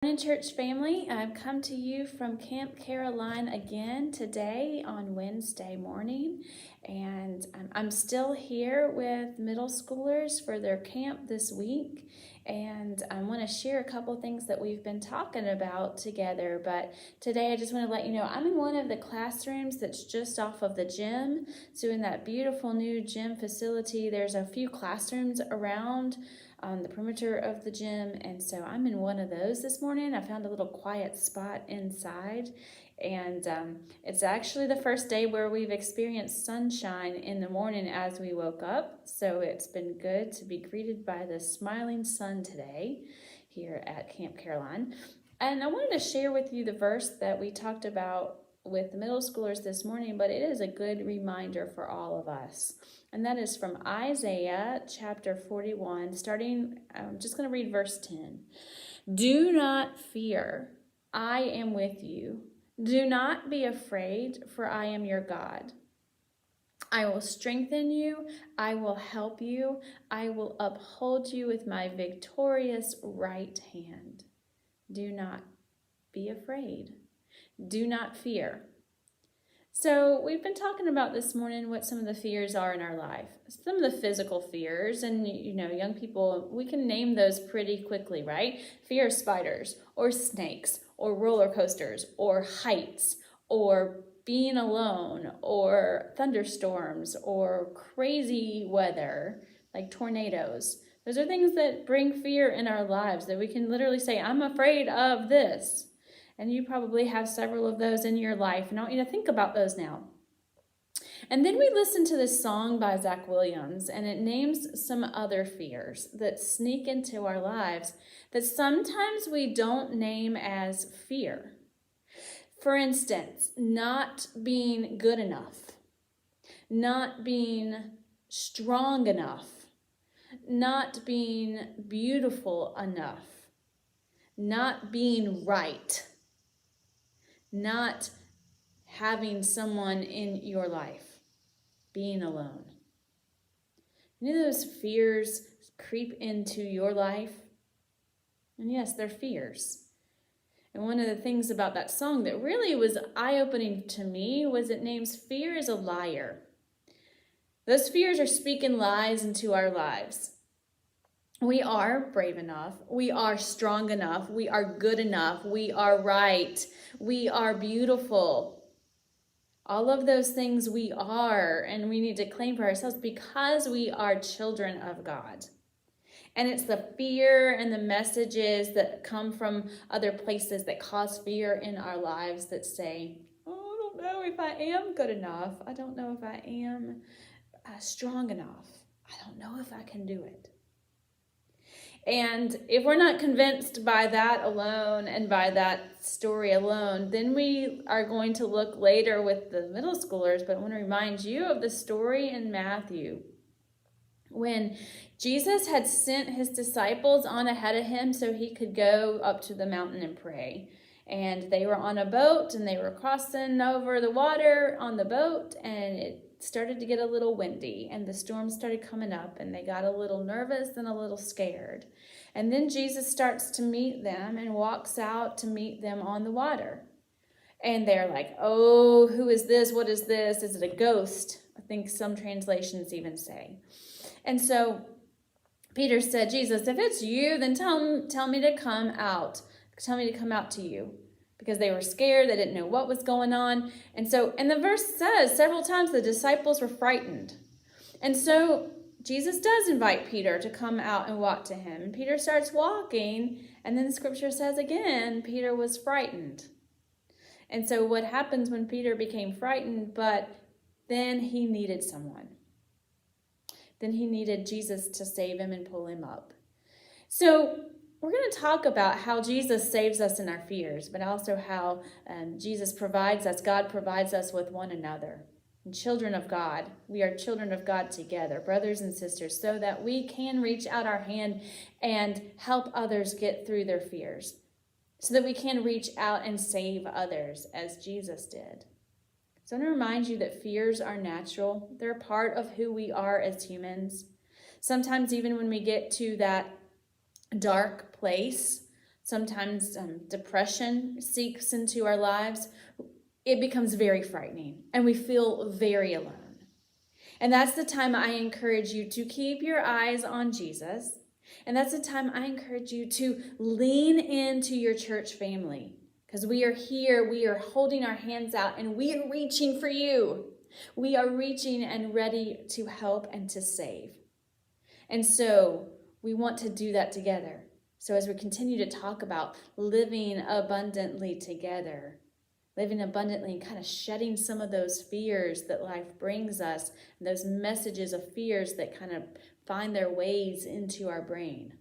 Morning, church family. I've come to you from Camp Caroline again today on Wednesday morning, and I'm still here with middle schoolers for their camp this week, and I want to share a couple things that we've been talking about together. But today I just want to let you know I'm in one of the classrooms that's just off of the gym. So in that beautiful new gym facility, there's a few classrooms around on the perimeter of the gym, and so I'm in one of those this morning. I found a little quiet spot inside, and it's actually the first day where we've experienced sunshine in the morning as we woke up, so it's been good to be greeted by the smiling sun today here at Camp Caroline. And I wanted to share with you the verse that we talked about with the middle schoolers this morning, but it is a good reminder for all of us. And that is from Isaiah chapter 41, I'm just going to read verse 10. Do not fear, I am with you. Do not be afraid, for I am your God. I will strengthen you, I will help you, I will uphold you with my victorious right hand. Do not be afraid. Do not fear. So we've been talking about this morning what some of the fears are in our life. Some of the physical fears, and young people, we can name those pretty quickly, right? Fear of spiders or snakes or roller coasters or heights or being alone or thunderstorms or crazy weather like tornadoes. Those are things that bring fear in our lives that we can literally say, I'm afraid of this. And you probably have several of those in your life. And I want you to think about those now. And then we listen to this song by Zach Williams, and it names some other fears that sneak into our lives that sometimes we don't name as fear. For instance, not being good enough, not being strong enough, not being beautiful enough, not being right, not having someone in your life, being alone. Any of those fears creep into your life? And yes, they're fears. And one of the things about that song that really was eye-opening to me was it names fear as a liar. Those fears are speaking lies into our lives. We are brave enough, we are strong enough, we are good enough, we are right, we are beautiful. All of those things we are, and we need to claim for ourselves because we are children of God. And it's the fear and the messages that come from other places that cause fear in our lives that say, oh, I don't know if I am good enough. I don't know if I am strong enough. I don't know if I can do it. And if we're not convinced by that alone and by that story alone, then we are going to look later with the middle schoolers, but I want to remind you of the story in Matthew when Jesus had sent his disciples on ahead of him so he could go up to the mountain and pray. And they were on a boat and they were crossing over the water on the boat, and it started to get a little windy and the storm started coming up and they got a little nervous and a little scared. And then Jesus starts to meet them and walks out to meet them on the water. And they're like, oh, who is this? What is this? Is it a ghost? I think some translations even say. And so Peter said, Jesus, if it's you, then tell me to come out. Tell me to come out to you. Because they were scared, they didn't know what was going on. And the verse says several times the disciples were frightened. And so Jesus does invite Peter to come out and walk to him. And Peter starts walking, and then the scripture says again, Peter was frightened. And so what happens when Peter became frightened, but then he needed someone. Then he needed Jesus to save him and pull him up. So we're going to talk about how Jesus saves us in our fears, but also how Jesus provides us, God provides us with one another. And children of God, we are children of God together, brothers and sisters, so that we can reach out our hand and help others get through their fears, so that we can reach out and save others as Jesus did. So I want to remind you that fears are natural. They're a part of who we are as humans. Sometimes even when we get to that dark place, sometimes depression seeps into our lives, it becomes very frightening and we feel very alone. And that's the time I encourage you to keep your eyes on Jesus. And that's the time I encourage you to lean into your church family, because we are here, we are holding our hands out, and we are reaching for you. We are reaching and ready to help and to save. And so we want to do that together. So as we continue to talk about living abundantly together, living abundantly and kind of shedding some of those fears that life brings us, those messages of fears that kind of find their ways into our brain.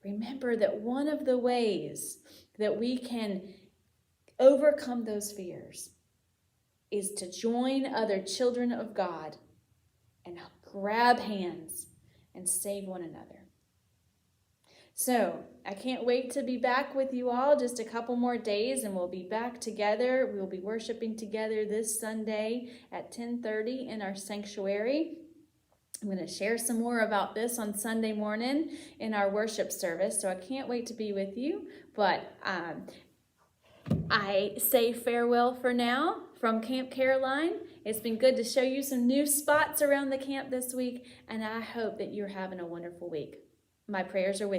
Remember that one of the ways that we can overcome those fears is to join other children of God and grab hands and save one another. So I can't wait to be back with you all just a couple more days, and we'll be back together. We'll be worshiping together this Sunday at 10:30 in our sanctuary. I'm going to share some more about this on Sunday morning in our worship service, so I can't wait to be with you. But I say farewell for now from Camp Caroline. It's been good to show you some new spots around the camp this week, and I hope that you're having a wonderful week. My prayers are with you.